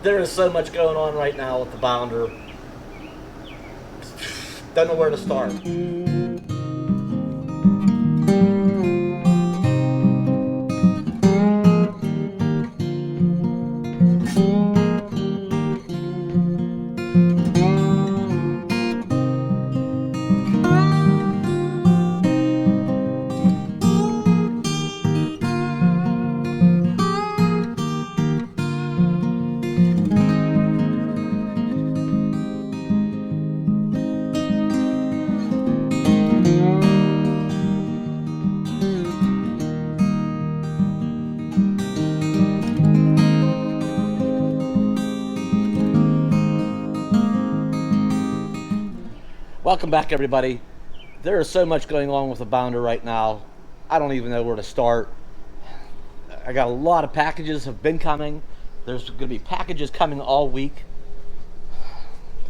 There is so much going on right now with the bounder. Don't know where to start. Welcome back, everybody. There is so much going on with the bounder right now. I don't even know where to start. I got a lot of packages have been coming. There's going to be packages coming all week.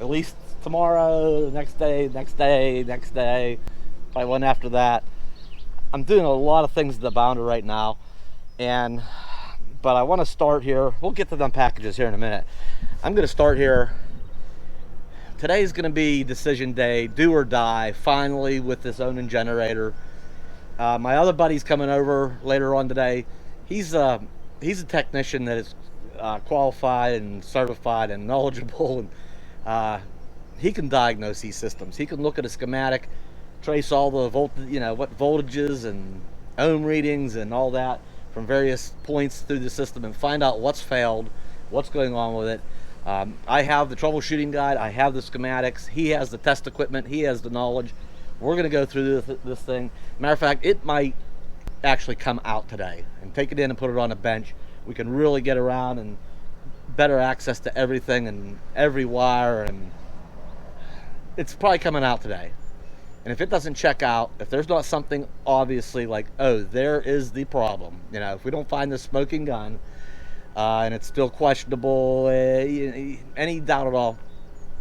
At least tomorrow, next day, probably one after that. I'm doing a lot of things to the bounder right now, but I want to start here. We'll get to them packages here in a minute. I'm going to start here. Today's going to be decision day, do or die, finally, with this Onan Generator. My other buddy's coming over later on today. He's a technician that is qualified and certified and knowledgeable, and he can diagnose these systems. He can look at a schematic, trace all the what voltages and ohm readings and all that from various points through the system and find out what's failed, what's going on with it. I have the troubleshooting guide, I have the schematics, he has the test equipment, he has the knowledge. We're going to go through this thing. Matter of fact, it might actually come out today and take it in and put it on a bench. We can really get around and better access to everything and every wire, and it's probably coming out today. And if it doesn't check out, if there's not something obviously like, oh, there is the problem, if we don't find the smoking gun, and it's still questionable, any doubt at all,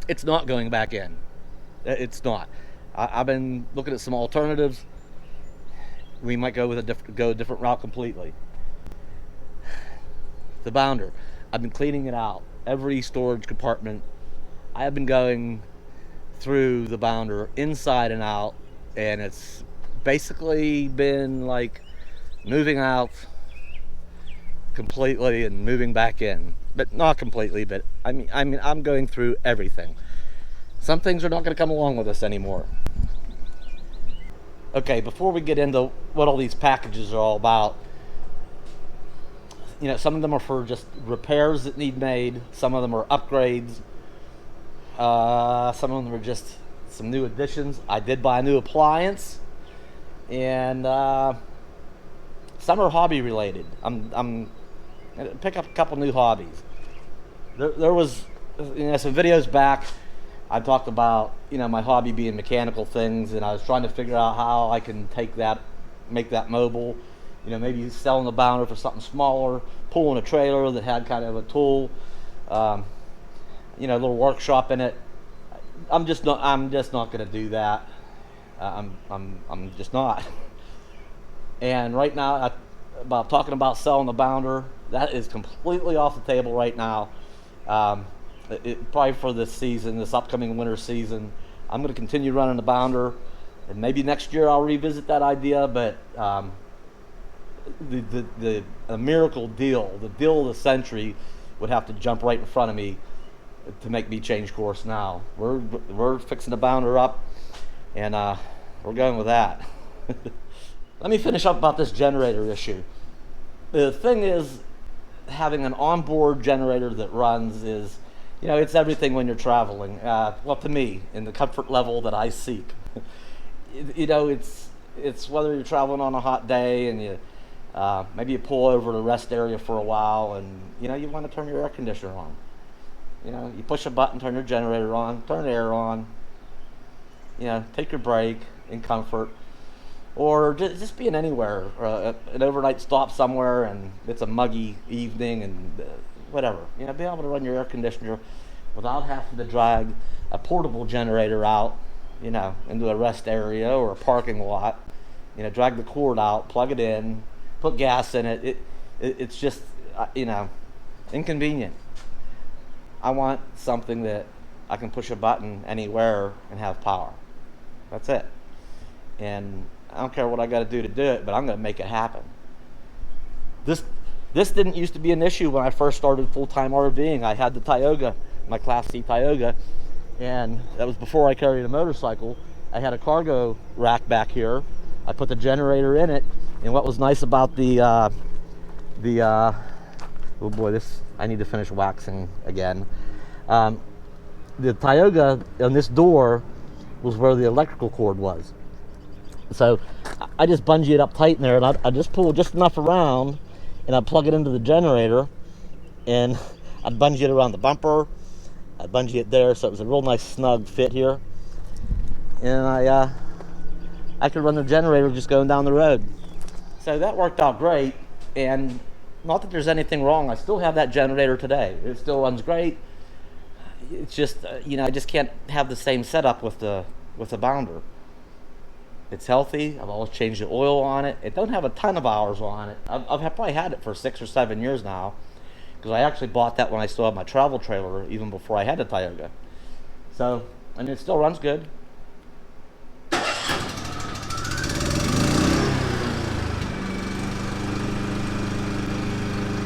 it's not going back in. It's not. I've been looking at some alternatives. We might go with a different route completely. The bounder, I've been cleaning it out. Every storage compartment, I have been going through the bounder inside and out, and it's basically been like moving out completely and moving back in, but not completely. But I mean, I'm going through everything. Some things are not going to come along with us anymore. Okay, before we get into what all these packages are all about, some of them are for just repairs that need made. Some of them are upgrades. Some of them are just some new additions. I did buy a new appliance, and some are hobby related. I'm gonna pick up a couple new hobbies. There was some videos back. I talked about my hobby being mechanical things, and I was trying to figure out how I can make that mobile. Maybe selling the bounder for something smaller, pulling a trailer that had kind of a tool, a little workshop in it. I'm just not going to do that. I'm just not. And right now, about talking about selling the bounder, that is completely off the table right now. Probably for this upcoming winter season, I'm going to continue running the bounder, and maybe next year I'll revisit that idea. But the miracle deal, the deal of the century, would have to jump right in front of me to make me change course now. We're fixing the bounder up, and we're going with that. Let me finish up about this generator issue. The thing is, having an onboard generator that runs is, it's everything when you're traveling. Well, to me, in the comfort level that I seek. It's whether you're traveling on a hot day and you maybe you pull over to a rest area for a while, and you want to turn your air conditioner on. You push a button, turn your generator on, turn the air on. Take your break in comfort. Or just being anywhere, an overnight stop somewhere, and it's a muggy evening, and whatever. Be able to run your air conditioner without having to drag a portable generator out, into a rest area or a parking lot. Drag the cord out, plug it in, put gas in it. It's just, inconvenient. I want something that I can push a button anywhere and have power. That's it. And I don't care what I got to do it, but I'm going to make it happen. This didn't used to be an issue when I first started full-time RVing. I had the Tioga, my Class C Tioga, and that was before I carried a motorcycle. I had a cargo rack back here. I put the generator in it, and what was nice about oh boy, I need to finish waxing again. The Tioga on this door was where the electrical cord was. So I just bungee it up tight in there, and I just pull just enough around, and I'd plug it into the generator, and I'd bungee it around the bumper. I'd bungee it there, so it was a real nice snug fit here. And I could run the generator just going down the road. So that worked out great, and not that there's anything wrong. I still have that generator today. It still runs great. It's just, I just can't have the same setup with the Bounder. It's healthy. I've always changed the oil on it. It don't have a ton of hours on it. I've probably had it for 6 or 7 years now, because I actually bought that when I still had my travel trailer, even before I had the Tioga. So, and it still runs good.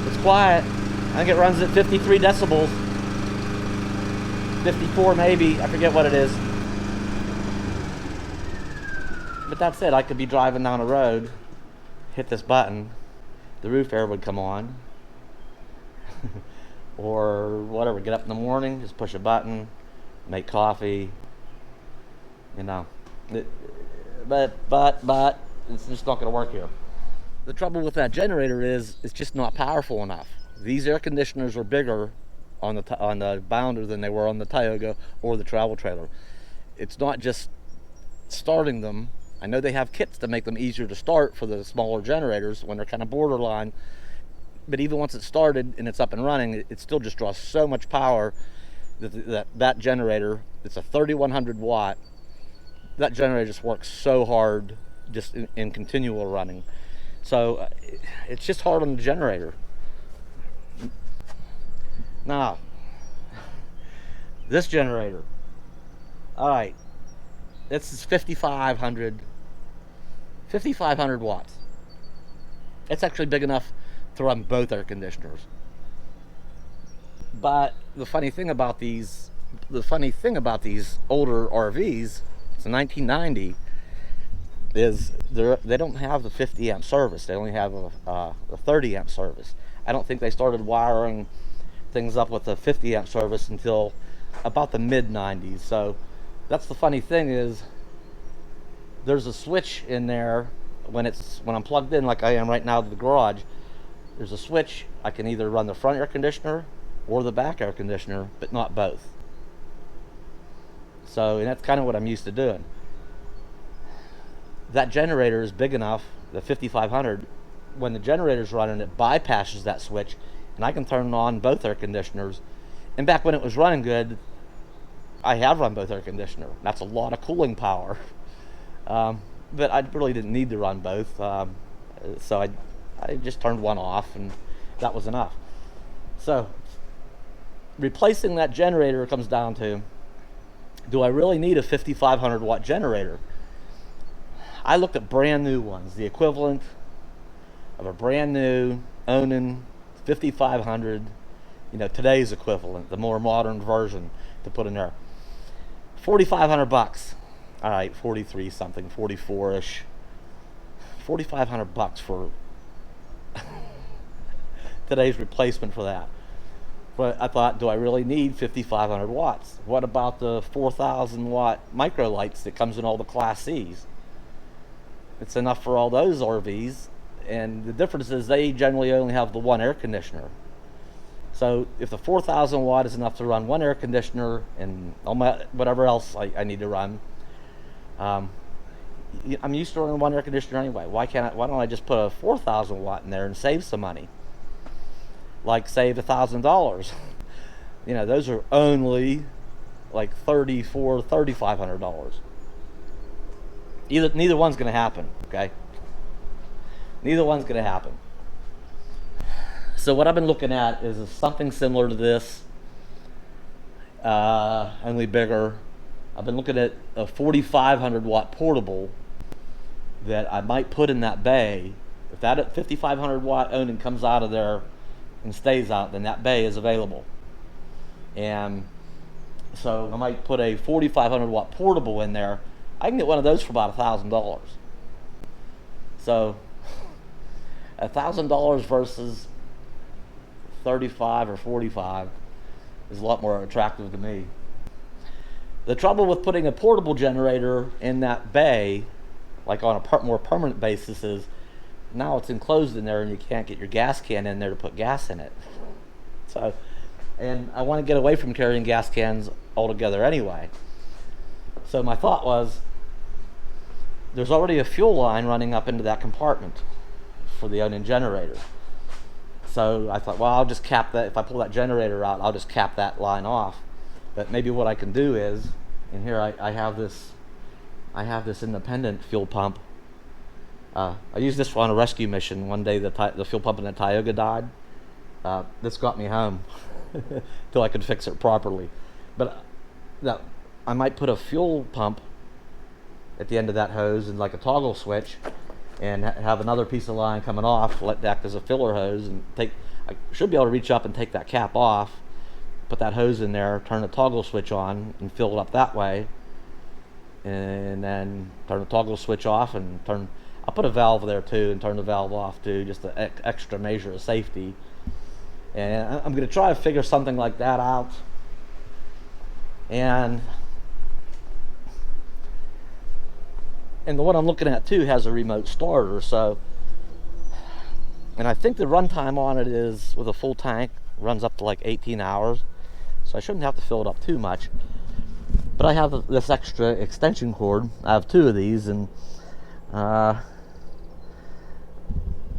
It's quiet. I think it runs at 53 decibels. 54 maybe, I forget what it is. But that's it. I could be driving down the road, hit this button, the roof air would come on, or whatever. Get up in the morning, just push a button, make coffee, but it's just not going to work here. The trouble with that generator is it's just not powerful enough. These air conditioners are bigger on the Bounder than they were on the Tioga or the travel trailer. It's not just starting them. I know they have kits to make them easier to start for the smaller generators when they're kind of borderline, but even once it's started and it's up and running, it still just draws so much power that generator, it's a 3100 watt, that generator just works so hard just in continual running. So it's just hard on the generator. Now, this generator, all right, this is 5,500 watts. It's actually big enough to run both air conditioners. But the funny thing about these older RVs, it's a 1990, is they don't have the 50 amp service. They only have a 30 amp service. I don't think they started wiring things up with a 50 amp service until about the mid 90s. So that's the funny thing, is there's a switch in there when I'm plugged in, like I am right now to the garage. There's a switch. I can either run the front air conditioner or the back air conditioner, but not both. So, and that's kind of what I'm used to doing. That generator is big enough, the 5500, when the generator's running, it bypasses that switch, and I can turn on both air conditioners. And back when it was running good, I have run both air conditioner. That's a lot of cooling power. But I really didn't need to run both. So I just turned one off, and that was enough. So replacing that generator comes down to, do I really need a 5500 watt generator? I looked at brand new ones, the equivalent of a brand new Onan 5500, today's equivalent, the more modern version to put in there. $4,500. All right, 43 something, 44-ish. $4,500 for today's replacement for that. But I thought, do I really need 5,500 watts? What about the 4,000 watt micro lights that comes in all the Class C's? It's enough for all those RVs, and the difference is they generally only have the one air conditioner. So if the 4,000 watt is enough to run one air conditioner and all my whatever else I need to run, I'm used to running one air conditioner anyway. Why don't I just put a 4,000 watt in there and save some money? Like save $1,000. Those are only like $3,500. Neither one's going to happen, okay? Neither one's going to happen. So what I've been looking at is something similar to this, only bigger. I've been looking at a 4,500 watt portable that I might put in that bay. If that 5,500 watt Onan comes out of there and stays out, then that bay is available. And so I might put a 4,500 watt portable in there. I can get one of those for about $1,000. So $1,000 versus 35 or 45 is a lot more attractive to me. The trouble with putting a portable generator in that bay, like on a more permanent basis, is now it's enclosed in there and you can't get your gas can in there to put gas in it. So, and I want to get away from carrying gas cans altogether anyway. So my thought was, there's already a fuel line running up into that compartment for the Onan generator. So I thought, well, I'll just cap that. If I pull that generator out, I'll just cap that line off. But maybe what I can do is, and here I have this independent fuel pump. I used this on a rescue mission. One day the fuel pump in the Tioga died. This got me home till I could fix it properly. But I might put a fuel pump at the end of that hose and like a toggle switch, and have another piece of line coming off, let that as a filler hose, and I should be able to reach up and take that cap off, put that hose in there, turn the toggle switch on and fill it up that way, and then turn the toggle switch off and I'll put a valve there too and turn the valve off too, just an extra measure of safety. And I'm going to try to figure something like that out. And the one I'm looking at too has a remote starter, so, and I think the runtime on it is, with a full tank, runs up to like 18 hours, so I shouldn't have to fill it up too much. But I have this extra extension cord. I have two of these, and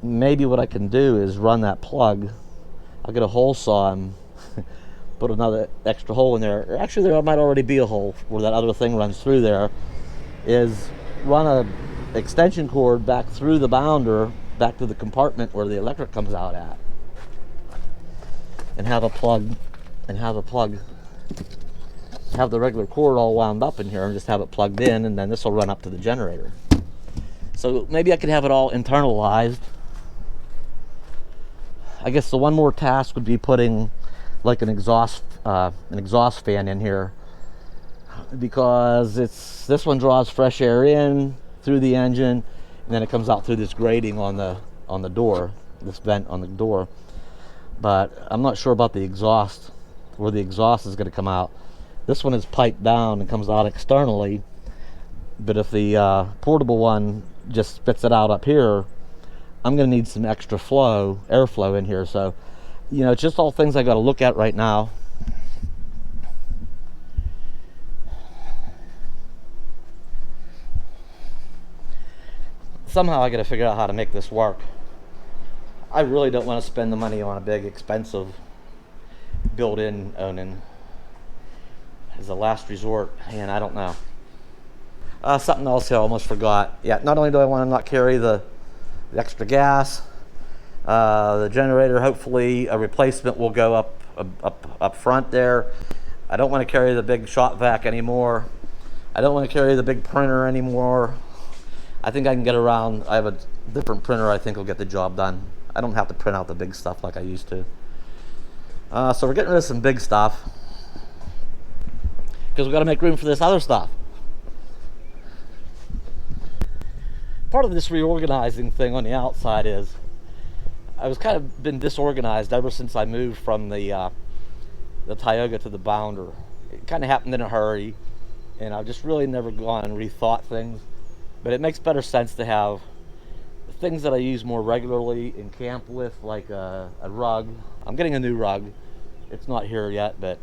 maybe what I can do is run that plug. I'll get a hole saw and put another extra hole in there. Actually, there might already be a hole where that other thing runs through there. Is run a extension cord back through the bounder back to the compartment where the electric comes out at, and have the regular cord all wound up in here and just have it plugged in, and then this will run up to the generator. So maybe I could have it all internalized. I guess the one more task would be putting like an exhaust fan in here, because this one draws fresh air in through the engine, and then it comes out through this grating on the door, this vent on the door. But I'm not sure about the exhaust, where the exhaust is going to come out. This one is piped down and comes out externally, but if the portable one just spits it out up here, I'm going to need some extra airflow in here. So, it's just all things I got to look at right now. Somehow I got to figure out how to make this work. I really don't want to spend the money on a big, expensive built-in Onan. As a last resort, and I don't know. Something else here I almost forgot. Yeah, not only do I want to not carry the extra gas, the generator, hopefully a replacement will go up front there. I don't want to carry the big shop vac anymore. I don't want to carry the big printer anymore. I think I can get around. I have a different printer I think will get the job done. I don't have to print out the big stuff like I used to. So we're getting rid of some big stuff, because we've got to make room for this other stuff. Part of this reorganizing thing on the outside is I was kind of been disorganized ever since I moved from the Tioga to the Bounder. It kind of happened in a hurry, and I've just really never gone and rethought things. But it makes better sense to have things that I use more regularly in camp with, like a rug. I'm getting a new rug. It's not here yet, but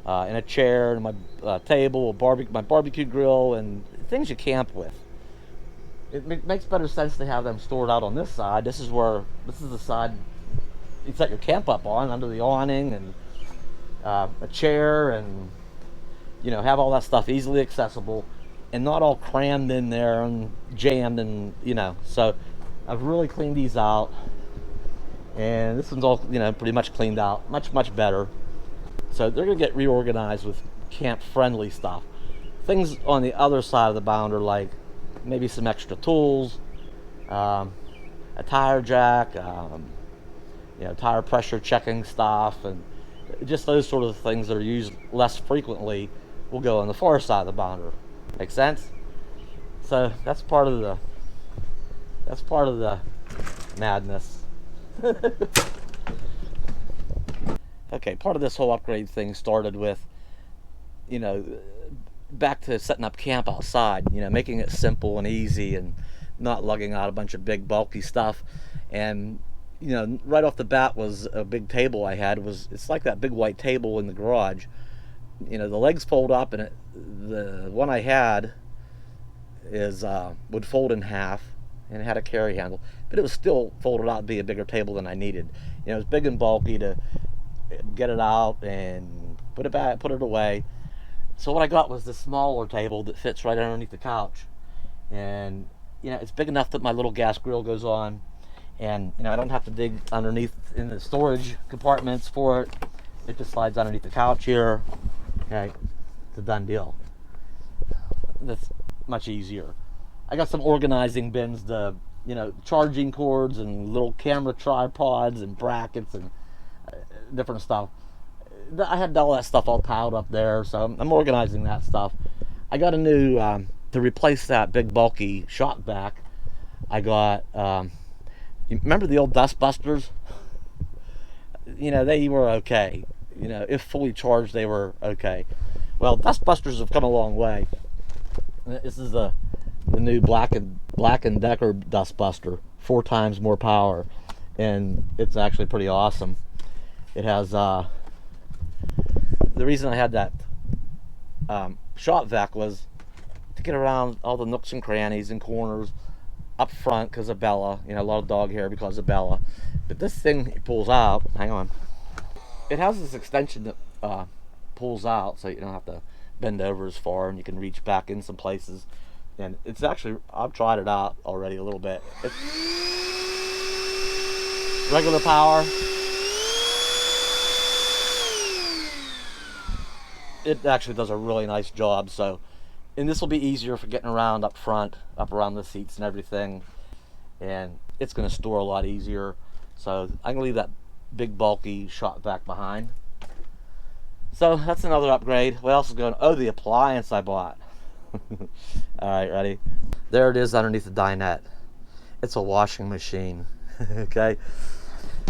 and a chair and my table, my barbecue grill, and things you camp with. It makes better sense to have them stored out on this side. This is the side you set your camp up on, under the awning, and a chair, and have all that stuff easily accessible and not all crammed in there and jammed, and so I've really cleaned these out, and this one's all pretty much cleaned out, much better. So they're going to get reorganized with camp-friendly stuff. Things on the other side of the bounder, like maybe some extra tools, a tire jack, tire pressure checking stuff, and just those sort of things that are used less frequently will go on the far side of the bounder. Make sense? So that's part of the madness. Okay, part of this whole upgrade thing started with, back to setting up camp outside, making it simple and easy and not lugging out a bunch of big bulky stuff. And right off the bat was a big table I had. It's like that big white table in the garage. The legs fold up, and the one I had would fold in half, and it had a carry handle, but it was still folded out to be a bigger table than I needed. It was big and bulky to get it out and put it back, put it away. So what I got was this smaller table that fits right underneath the couch, and it's big enough that my little gas grill goes on, and I don't have to dig underneath in the storage compartments for it. It just slides underneath the couch here. Okay, it's a done deal. That's much easier. I got some organizing bins, charging cords and little camera tripods and brackets and different stuff. I had all that stuff all piled up there, so I'm organizing that stuff. I got a new, to replace that big bulky shock back, I got, you remember the old dust busters? They were okay. If fully charged, they were okay. Well, dust busters have come a long way. This is the new Black and Decker dust buster, 4 times more power, and it's actually pretty awesome. It has the reason I had that shop vac was to get around all the nooks and crannies and corners up front because of Bella. A lot of dog hair because of Bella. But this thing pulls out. Hang on. It has this extension that pulls out, so you don't have to bend over as far, and you can reach back in some places. And it's actually, I've tried it out already a little bit. It's regular power. It actually does a really nice job. And this will be easier for getting around up front, up around the seats and everything. And it's going to store a lot easier. So I'm going to leave that big bulky shop vac behind. So that's another upgrade. What else is going on? Oh, the appliance I bought. Alright, ready? There it is underneath the dinette. It's a washing machine. Okay?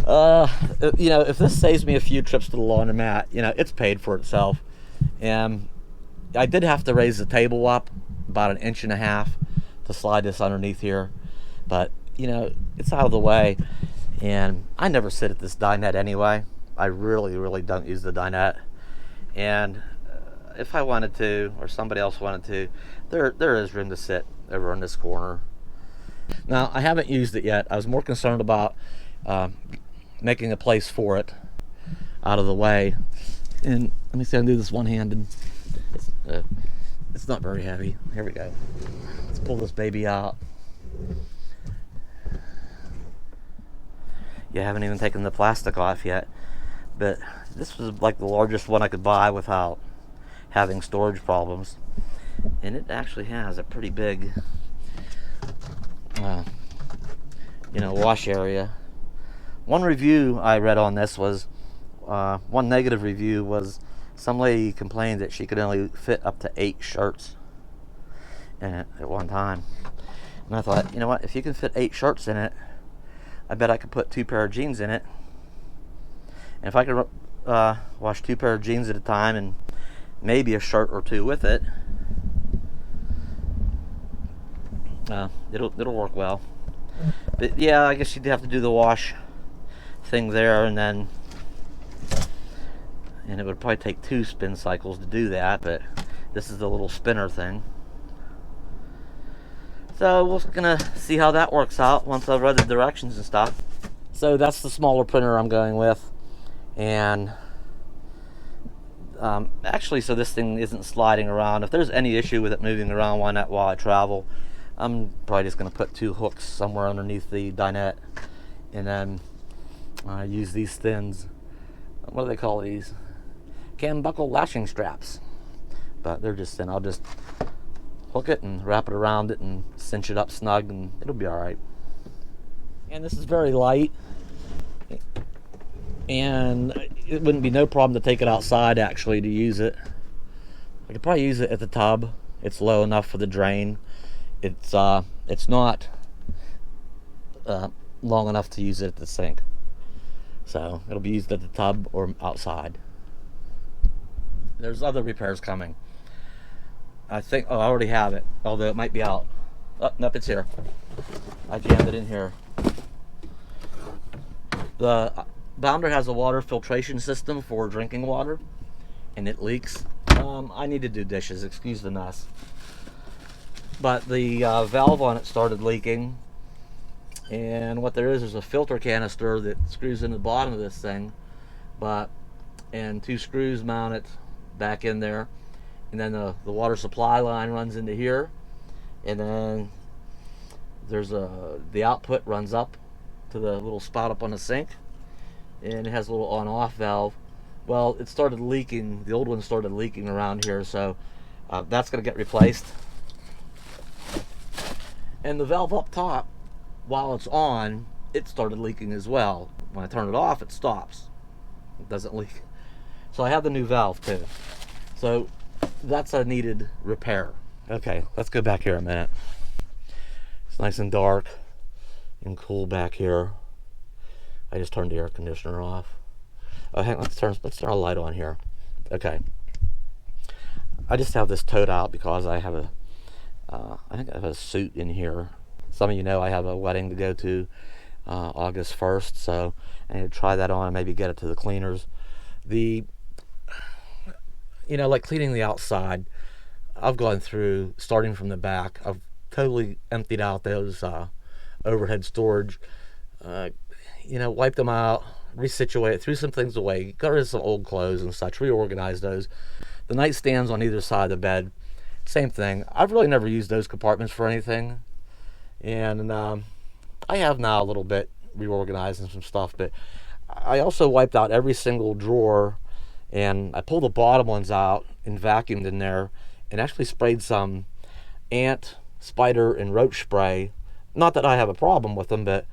If this saves me a few trips to the laundromat, it's paid for itself. And I did have to raise the table up about 1.5 inches to slide this underneath here. But, it's out of the way. And I never sit at this dinette anyway. I really, really don't use the dinette. And if I wanted to, or somebody else wanted to, there is room to sit over in this corner. Now, I haven't used it yet. I was more concerned about making a place for it out of the way. And let me see, I can do this one-handed. It's not very heavy. Here we go. Let's pull this baby out. You haven't even taken the plastic off yet, but this was like the largest one I could buy without having storage problems. And it actually has a pretty big wash area. One review I read on this was one negative review was some lady complained that she could only fit up to 8 shirts in it at one time. And I thought, what, if you can fit 8 shirts in it, I bet I could put 2 pair of jeans in it. And if I could wash 2 pair of jeans at a time and maybe a shirt or 2 with it, it'll work well. But yeah, I guess you'd have to do the wash thing there, and it would probably take 2 spin cycles to do that, but this is the little spinner thing. So we're gonna see how that works out once I've read the directions and stuff. So that's the smaller printer I'm going with, and actually, so this thing isn't sliding around. If there's any issue with it moving around while I travel, I'm probably just gonna put 2 hooks somewhere underneath the dinette, and then use these thins. What do they call these? can buckle lashing straps, but they're just thin. I'll just hook it and wrap it around it and cinch it up snug, and it'll be all right. And this is very light, and it wouldn't be no problem to take it outside actually to use it. I could probably use it at the tub. It's low enough for the drain. It's not long enough to use it at the sink, so it'll be used at the tub or outside. There's other repairs coming. I think, oh, I already have it, although it might be out. Oh, nope, it's here. I jammed it in here. The bounder has a water filtration system for drinking water, and it leaks. I need to do dishes, excuse the mess. But the valve on it started leaking, and what there is a filter canister that screws in the bottom of this thing, and 2 screws mount it back in there, and then the water supply line runs into here, and then there's the output runs up to the little spout up on the sink, and it has a little on-off valve. Well, it started leaking. The old one started leaking around here, so that's going to get replaced. And the valve up top, while it's on, it started leaking as well. When I turn it off, it stops. It doesn't leak. So I have the new valve too. So that's a needed repair. Okay, let's go back here a minute. It's nice and dark and cool back here. I just turned the air conditioner off. Oh, hang on, let's turn a light on here. Okay. I just have this towed out because I have I think I have a suit in here. Some of you know I have a wedding to go to August 1st, so I need to try that on and maybe get it to the cleaners. Like cleaning the outside, I've gone through, starting from the back, I've totally emptied out those overhead storage, wiped them out, resituate, threw some things away, got rid of some old clothes and such, reorganized those. The nightstands on either side of the bed, same thing. I've really never used those compartments for anything, and I have now a little bit reorganizing some stuff, but I also wiped out every single drawer, and I pulled the bottom ones out and vacuumed in there and actually sprayed some ant, spider, and roach spray. Not that I have a problem with them, but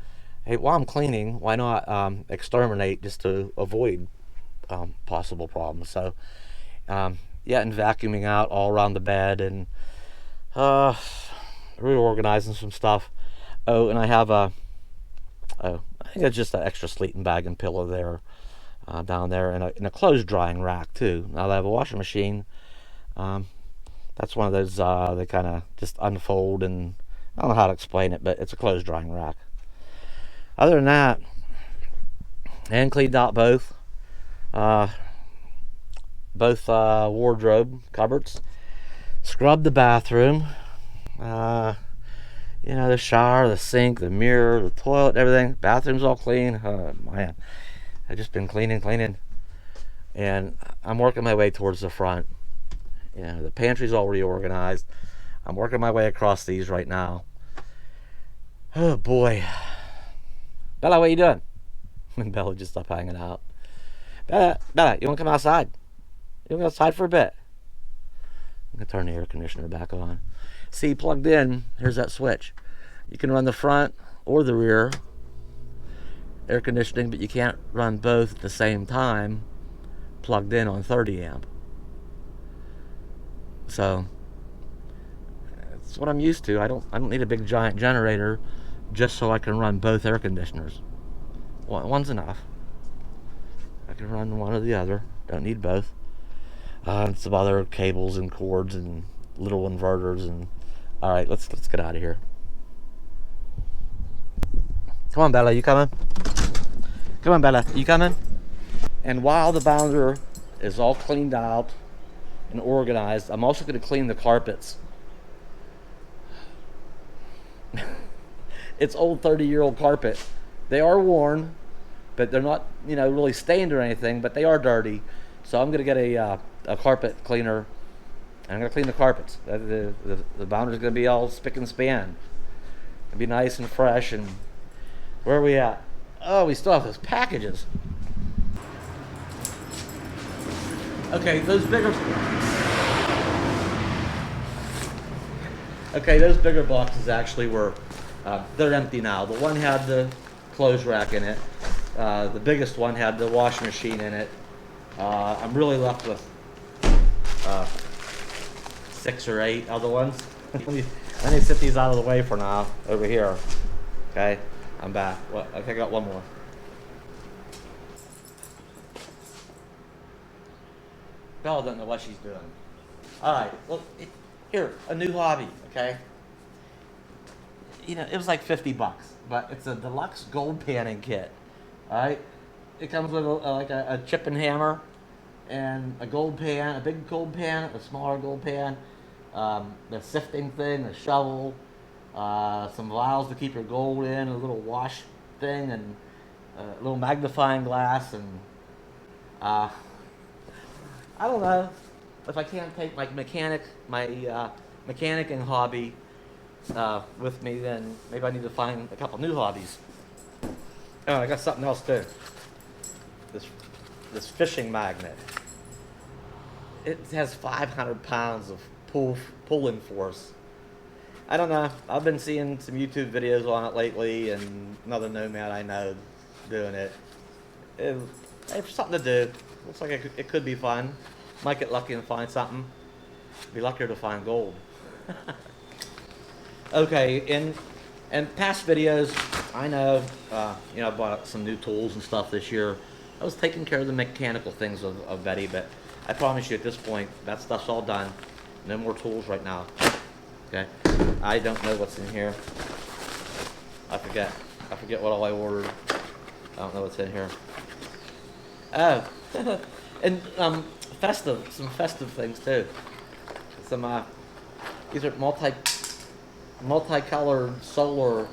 hey, while I'm cleaning, why not exterminate just to avoid possible problems? So yeah, and vacuuming out all around the bed and reorganizing some stuff. Oh, and I have I think it's just an extra sleeping bag and pillow there, down there, and a clothes drying rack too. Now that I have a washing machine, that's one of those they kind of just unfold, and I don't know how to explain it, but it's a clothes drying rack. Other than that, and cleaned out both wardrobe cupboards, scrubbed the bathroom, the shower, the sink, the mirror, the toilet, everything. Bathroom's all clean. Oh man, I've just been cleaning, and I'm working my way towards the front. The pantry's all reorganized. I'm working my way across these right now. Oh boy. Bella, what are you doing? And Bella just stopped hanging out. Bella, you want to come outside? You want to go outside for a bit? I'm going to turn the air conditioner back on. See, plugged in, here's that switch. You can run the front or the rear air conditioning, but you can't run both at the same time plugged in on 30 amp. So that's what I'm used to. I don't need a big giant generator just so I can run both air conditioners. One's enough. I can run one or the other. Don't need both. And some other cables and cords and little inverters and all right, let's get out of here. Come on, Bella, you coming? Come on, Bella, you coming? And while the bounder is all cleaned out and organized, I'm also going to clean the carpets. It's old 30-year-old carpet. They are worn, but they're not, really stained or anything, but they are dirty. So I'm going to get a carpet cleaner, and I'm going to clean the carpets. The bounder's going to be all spick and span. It'll be nice and fresh. And where are we at? Oh, we still have those packages. Okay, those bigger boxes actually were, they're empty now. The one had the clothes rack in it. The biggest one had the washing machine in it. I'm really left with 6 or 8 other ones. Let me set these out of the way for now, over here. Okay, I'm back. Well, I think I got one more. Bella doesn't know what she's doing. All right, well, here, a new hobby, okay? You know, it was like 50 bucks, but it's a deluxe gold panning kit, all right? It comes with a chip and hammer and a gold pan, a big gold pan, a smaller gold pan, the sifting thing, a shovel, some vials to keep your gold in, a little wash thing, and a little magnifying glass, and I don't know if I can't take my mechanicking hobby with me, then maybe I need to find a couple new hobbies. Oh, I got something else too. This fishing magnet. It has 500 pounds of pulling force. I don't know. I've been seeing some YouTube videos on it lately, and another nomad I know doing it. It's something to do. Looks like it could be fun. Might get lucky and find something. Be luckier to find gold. Okay, in past videos, I know, you know, I bought some new tools and stuff this year. I was taking care of the mechanical things of Betty, but I promise you at this point, that stuff's all done. No more tools right now. Okay? I don't know what's in here. I forget what all I ordered. I don't know what's in here. Oh, and some festive things too. Some these are multicolored solar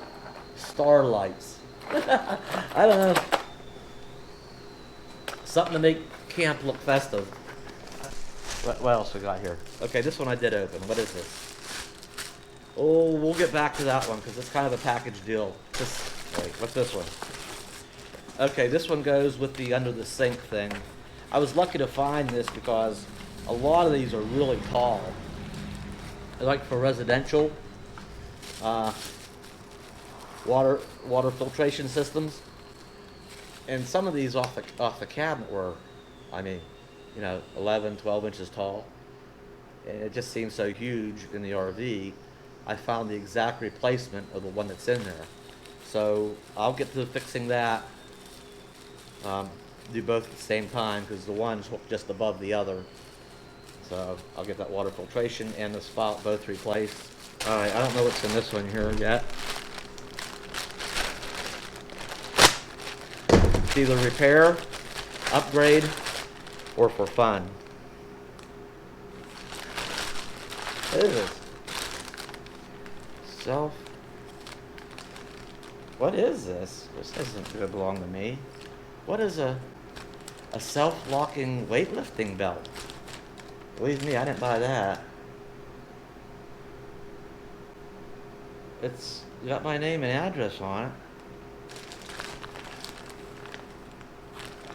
starlights. I don't know. Something to make camp look festive. What else we got here? Okay, this one I did open. What is this? Oh, we'll get back to that one because it's kind of a package deal. Wait, what's this one? Okay, this one goes with the under the sink thing. I was lucky to find this because a lot of these are really tall. Like for residential water filtration systems, and some of these off the cabinet were, I mean, you know, 11, 12 inches tall, and it just seems so huge in the RV. I found the exact replacement of the one that's in there, so I'll get to fixing that. Do both at the same time because the one's just above the other. So I'll get that water filtration and the spout both replaced. Alright, I don't know what's in this one here yet. It's either repair, upgrade, or for fun. What is this? What is this? This doesn't belong to me. What is a self-locking weightlifting belt? Believe me, I didn't buy that. It's got my name and address on it.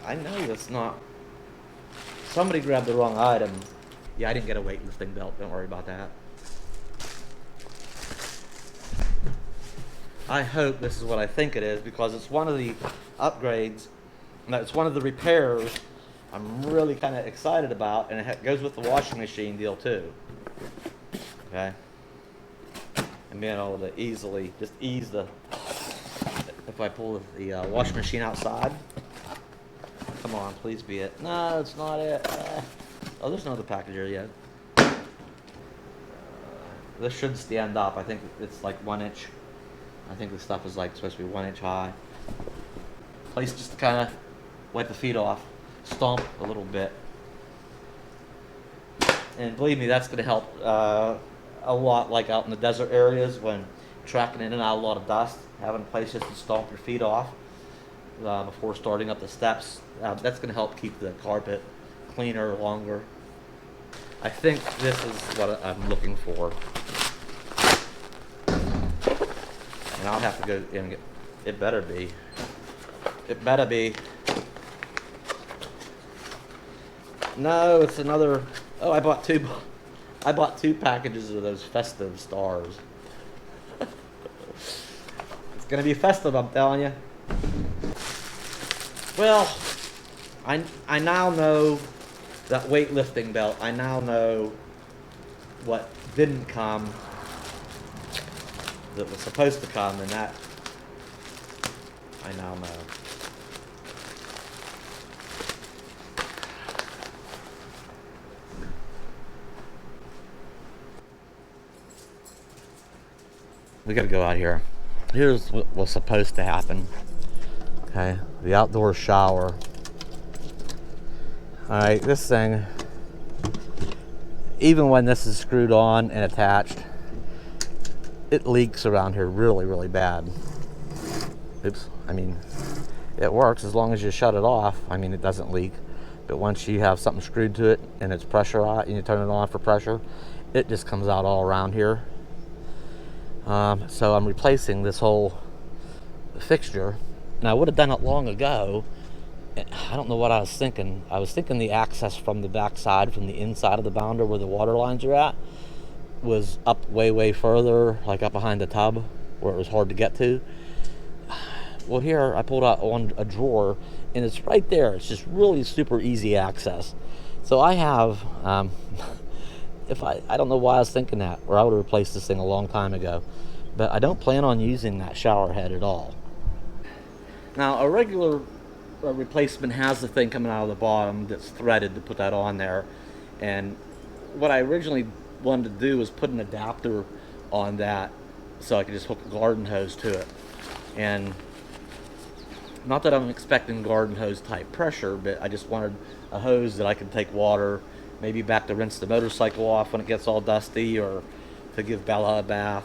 I know that's not... Somebody grabbed the wrong item. Yeah, I didn't get a weightlifting belt. Don't worry about that. I hope this is what I think it is because it's one of the upgrades. No, it's one of the repairs I'm really kind of excited about, and it goes with the washing machine deal too. Okay, and being able to easily just ease the, if I pull the washing machine outside. Come on, please be it. No, it's not it. Oh, there's no other package here yet. This should stand up. I think it's like 1 inch. I think this stuff is like supposed to be 1 inch high. Place just to kind of wipe the feet off. Stomp a little bit, and believe me, that's going to help a lot, like out in the desert areas when tracking in and out a lot of dust, having places to stomp your feet off before starting up the steps. That's going to help keep the carpet cleaner longer. I think this is what I'm looking for, and I'll have to go and get it. Better be. No, it's another. Oh, I bought two. I bought 2 packages of those festive stars. It's gonna be festive, I'm telling you. Well, I now know that weightlifting belt. I now know what didn't come that was supposed to come, and that I now know. We gotta go out here. Here's what was supposed to happen. Okay, the outdoor shower. Alright, this thing, even when this is screwed on and attached, it leaks around here really, really bad. Oops, I mean, it works as long as you shut it off. I mean, it doesn't leak. But once you have something screwed to it and it's pressurized and you turn it on for pressure, it just comes out all around here. So I'm replacing this whole fixture. And I would have done it long ago. I don't know what I was thinking. I was thinking the access from the backside, from the inside of the bounder where the water lines are at, was up way further, like up behind the tub where it was hard to get to. Well, here I pulled out a drawer and it's right there. It's just really super easy access. So I have, I don't know why I was thinking that, or I would have replaced this thing a long time ago. But I don't plan on using that shower head at all. Now, a regular replacement has the thing coming out of the bottom that's threaded to put that on there. And what I originally wanted to do was put an adapter on that so I could just hook a garden hose to it. And not that I'm expecting garden hose type pressure, but I just wanted a hose that I could take water, maybe back to rinse the motorcycle off when it gets all dusty, or to give Bella a bath.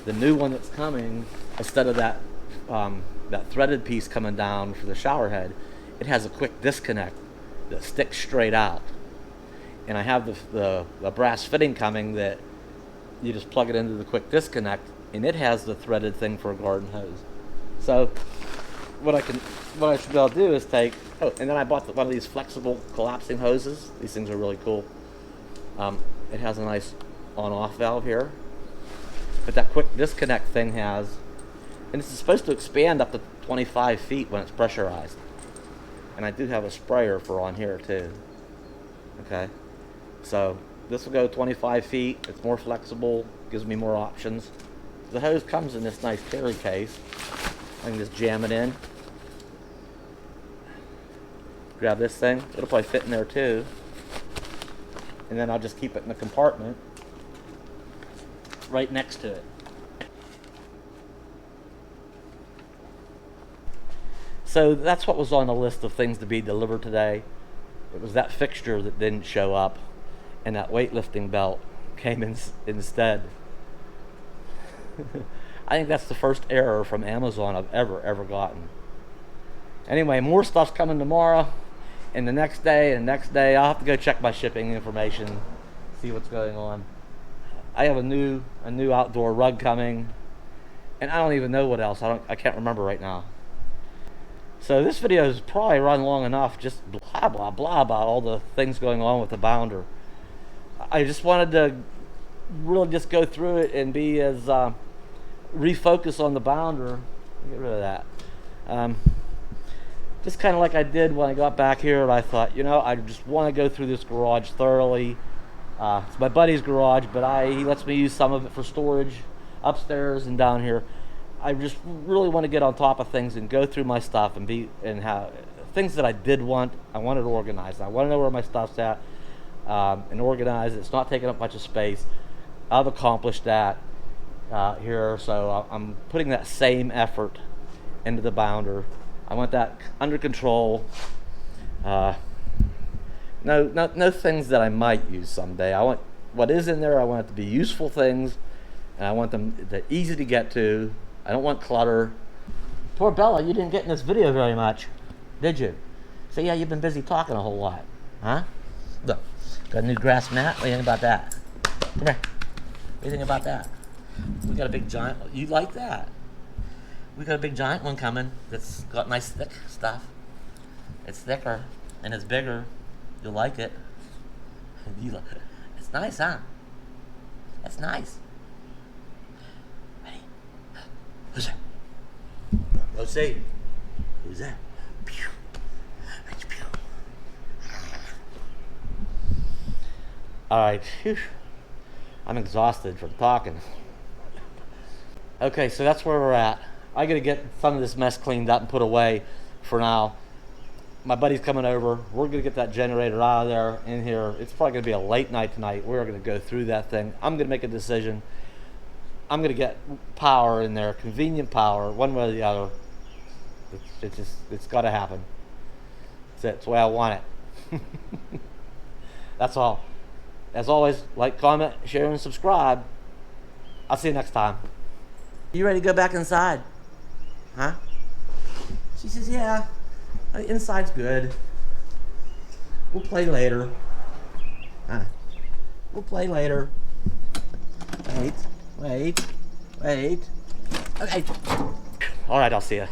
The new one that's coming, instead of that that threaded piece coming down for the shower head, it has a quick disconnect that sticks straight out. And I have the brass fitting coming that you just plug it into the quick disconnect, and it has the threaded thing for a garden hose. So what I should be able to do is take, and then I bought one of these flexible collapsing hoses. These things are really cool. It has a nice on-off valve here, but that quick disconnect thing has, and it's supposed to expand up to 25 feet when it's pressurized. And I do have a sprayer for on here too. Okay, so this will go 25 feet. It's more flexible, gives me more options. The hose comes in this nice carry case. I can just jam it in. Grab this thing. It'll probably fit in there too. And then I'll just keep it in the compartment right next to it. So that's what was on the list of things to be delivered today. It was that fixture that didn't show up, and that weightlifting belt came in instead. I think that's the first error from Amazon I've ever gotten. Anyway, more stuff's coming tomorrow, and the next day, and the next day. I'll have to go check my shipping information, see what's going on. I have a new outdoor rug coming, and I don't even know what else. I can't remember right now. So this video is probably run long enough, just blah blah blah about all the things going on with the bounder. I just wanted to really just go through it and be as refocus on the bounder. Get rid of that. Just kind of like I did when I got back here, and I thought, you know, I just want to go through this garage thoroughly. It's my buddy's garage, but he lets me use some of it for storage upstairs and down here. I just really want to get on top of things and go through my stuff and have things that I did want. I wanted to organize. I want to know where my stuff's at and organize it. It's not taking up much of space. I've accomplished that here, so I'm putting that same effort into the bounder. I want that under control. No things that I might use someday. I want what is in there. I want it to be useful things, and I want them easy to get to. I don't want clutter. Poor Bella, you didn't get in this video very much, did you? So yeah, you've been busy talking a whole lot, huh? Look, got a new grass mat. What do you think about that? Come here. What do you think about that? We got a big giant. You like that? We got a big giant one coming that's got nice thick stuff. It's thicker and it's bigger. You'll like it. It's nice, huh? That's nice. Ready? Who's that? Let's see. Who's that? All right. Whew. I'm exhausted from talking. Okay, so that's where we're at. I gotta get some of this mess cleaned up and put away for now. My buddy's coming over. We're gonna get that generator out of there, in here. It's probably gonna be a late night tonight. We're gonna go through that thing. I'm gonna make a decision. I'm gonna get power in there, convenient power, one way or the other. It's gotta happen. That's it. It's the way I want it. That's all. As always, like, comment, share, and subscribe. I'll see you next time. You ready to go back inside? Huh? She says, yeah. Inside's good. We'll play later. Huh? We'll play later. Wait. Okay. All right, I'll see you.